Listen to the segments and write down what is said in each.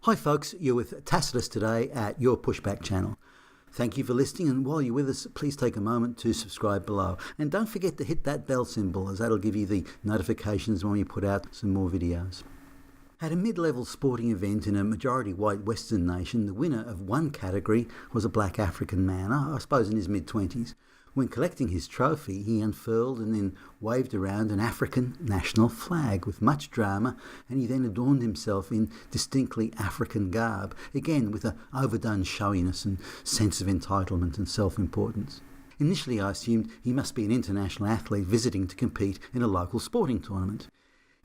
Hi folks, you're with Tacitus today at your Pushback channel. Thank you for listening, and while you're with us, please take a moment to subscribe below. And don't forget to hit that bell symbol, as that'll give you the notifications when we put out some more videos. At a mid-level sporting event in a majority white Western nation, the winner of one category was a black African man, I suppose in his mid-20s. When collecting his trophy, he unfurled and then waved around an African national flag with much drama, and he then adorned himself in distinctly African garb, again with an overdone showiness and sense of entitlement and self-importance. Initially I assumed he must be an international athlete visiting to compete in a local sporting tournament.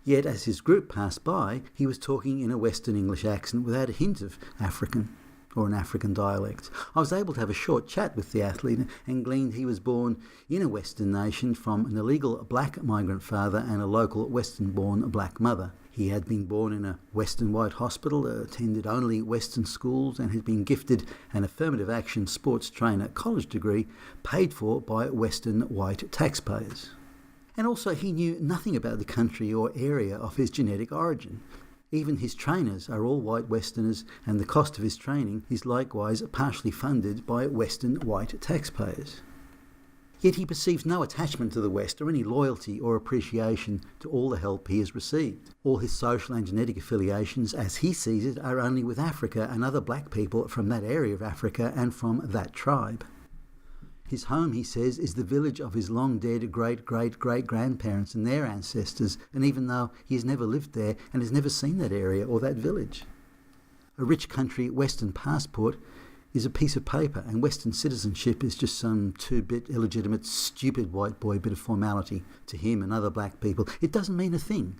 Yet as his group passed by, he was talking in a Western English accent without a hint of African or an African dialect. I was able to have a short chat with the athlete and gleaned he was born in a Western nation from an illegal black migrant father and a local Western-born black mother. He had been born in a Western white hospital, attended only Western schools, and had been gifted an affirmative action sports trainer college degree paid for by Western white taxpayers. And also he knew nothing about the country or area of his genetic origin. Even his trainers are all white Westerners, and the cost of his training is likewise partially funded by Western white taxpayers. Yet he perceives no attachment to the West or any loyalty or appreciation to all the help he has received. All his social and genetic affiliations, as he sees it, are only with Africa and other black people from that area of Africa and from that tribe. His home, he says, is the village of his long-dead great-great-great-grandparents and their ancestors, and even though he has never lived there and has never seen that area or that village. A rich country Western passport is a piece of paper, and Western citizenship is just some two-bit, illegitimate, stupid white boy bit of formality to him and other black people. It doesn't mean a thing.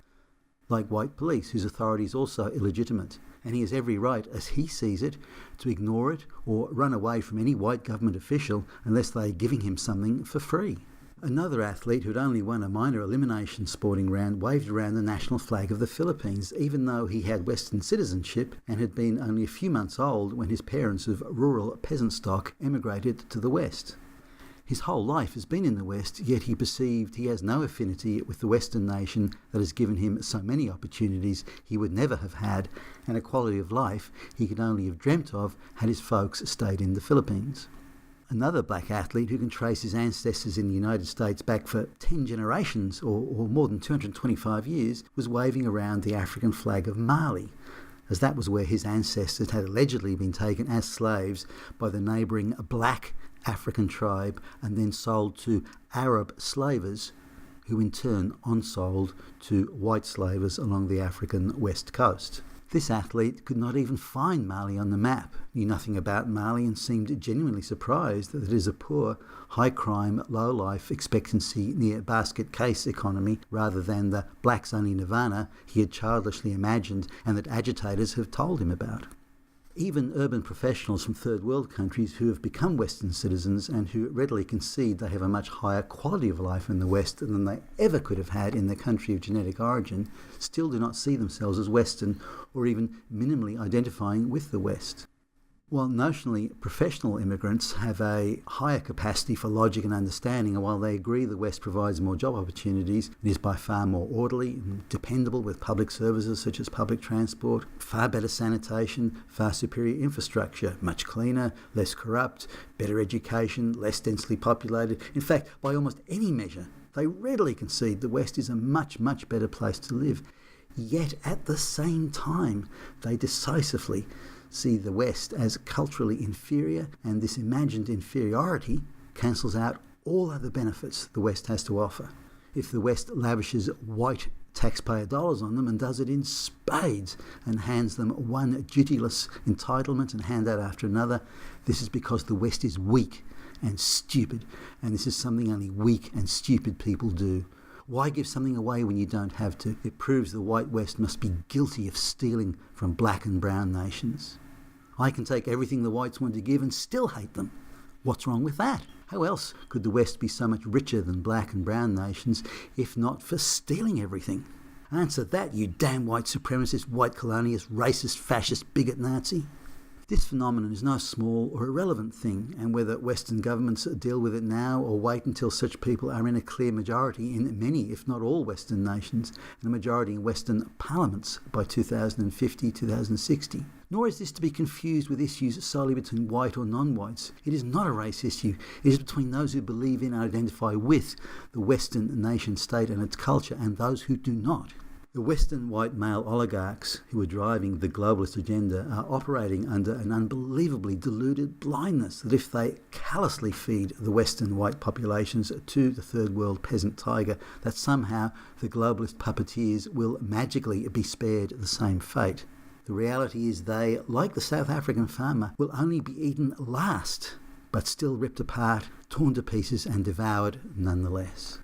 Like white police, whose authority is also illegitimate, and he has every right, as he sees it, to ignore it or run away from any white government official unless they are giving him something for free. Another athlete who had only won a minor elimination sporting round waved around the national flag of the Philippines, even though he had Western citizenship and had been only a few months old when his parents of rural peasant stock emigrated to the West. His whole life has been in the West, yet he perceived he has no affinity with the Western nation that has given him so many opportunities he would never have had, and a quality of life he could only have dreamt of had his folks stayed in the Philippines. Another black athlete who can trace his ancestors in the United States back for 10 generations or more than 225 years was waving around the African flag of Mali, as that was where his ancestors had allegedly been taken as slaves by the neighbouring black African tribe and then sold to Arab slavers, who in turn on-sold to white slavers along the African west coast. This athlete could not even find Mali on the map, knew nothing about Mali, and seemed genuinely surprised that it is a poor, high-crime, low-life expectancy near basket case economy rather than the blacks-only nirvana he had childishly imagined and that agitators have told him about. Even urban professionals from third world countries who have become Western citizens and who readily concede they have a much higher quality of life in the West than they ever could have had in their country of genetic origin still do not see themselves as Western or even minimally identifying with the West. While notionally professional immigrants have a higher capacity for logic and understanding, and while they agree the West provides more job opportunities, it is by far more orderly and dependable with public services such as public transport, far better sanitation, far superior infrastructure, much cleaner, less corrupt, better education, less densely populated. In fact, by almost any measure, they readily concede the West is a much, much better place to live. Yet at the same time, they decisively see the West as culturally inferior, and this imagined inferiority cancels out all other benefits the West has to offer. If the West lavishes white taxpayer dollars on them and does it in spades and hands them one dutiless entitlement and handout after another, this is because the West is weak and stupid, and this is something only weak and stupid people do. Why give something away when you don't have to? It proves the white West must be guilty of stealing from black and brown nations. I can take everything the whites want to give and still hate them. What's wrong with that? How else could the West be so much richer than black and brown nations if not for stealing everything? Answer that, you damn white supremacist, white colonialist, racist, fascist, bigot Nazi. This phenomenon is no small or irrelevant thing, and whether Western governments deal with it now or wait until such people are in a clear majority in many, if not all, Western nations, and a majority in Western parliaments by 2050, 2060. Nor is this to be confused with issues solely between white or non-whites. It is not a race issue. It is between those who believe in and identify with the Western nation state and its culture and those who do not. The Western white male oligarchs who are driving the globalist agenda are operating under an unbelievably deluded blindness that if they callously feed the Western white populations to the third world peasant tiger, that somehow the globalist puppeteers will magically be spared the same fate. The reality is they, like the South African farmer, will only be eaten last, but still ripped apart, torn to pieces and devoured nonetheless.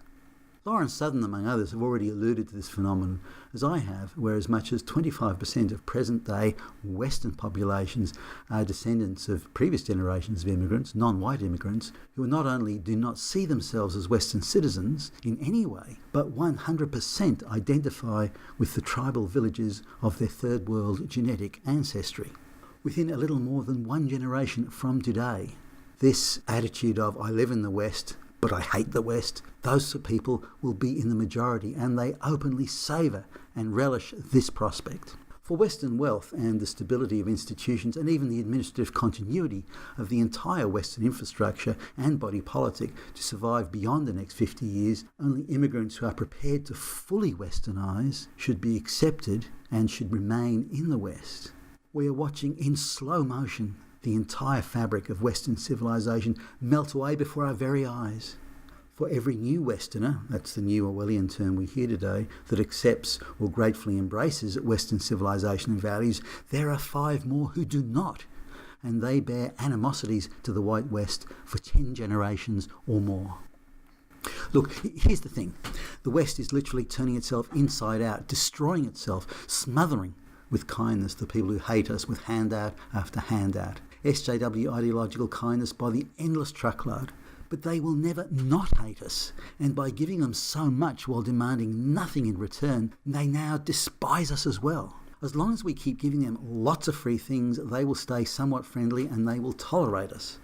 Lawrence Southern, among others, have already alluded to this phenomenon, as I have, where as much as 25% of present-day Western populations are descendants of previous generations of immigrants, non-white immigrants, who not only do not see themselves as Western citizens in any way, but 100% identify with the tribal villages of their third world genetic ancestry. Within a little more than one generation from today, this attitude of "I live in the West, but I hate the West," those people will be in the majority, and they openly savour and relish this prospect. For Western wealth and the stability of institutions and even the administrative continuity of the entire Western infrastructure and body politic to survive beyond the next 50 years, only immigrants who are prepared to fully Westernise should be accepted and should remain in the West. We are watching in slow motion the entire fabric of Western civilization melt away before our very eyes. For every new Westerner, that's the new Orwellian term we hear today, that accepts or gratefully embraces Western civilization and values, there are 5 more who do not, and they bear animosities to the white West for 10 generations or more. Look, here's the thing. The West is literally turning itself inside out, destroying itself, smothering with kindness the people who hate us with handout after handout. SJW ideological kindness by the endless truckload. But they will never not hate us, and by giving them so much while demanding nothing in return, they now despise us as well. As long as we keep giving them lots of free things, they will stay somewhat friendly and they will tolerate us.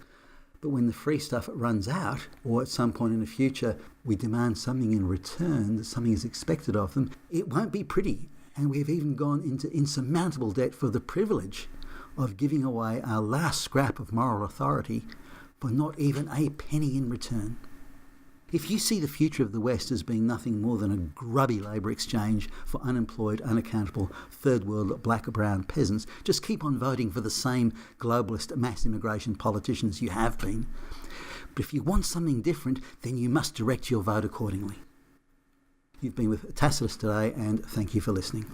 But when the free stuff runs out, or at some point in the future we demand something in return, that something is expected of them, it won't be pretty. And we've even gone into insurmountable debt for the privilege of giving away our last scrap of moral authority for not even a penny in return. If you see the future of the West as being nothing more than a grubby labour exchange for unemployed, unaccountable, third world black or brown peasants, just keep on voting for the same globalist mass immigration politicians you have been. But if you want something different, then you must direct your vote accordingly. You've been with Tacitus today, and thank you for listening.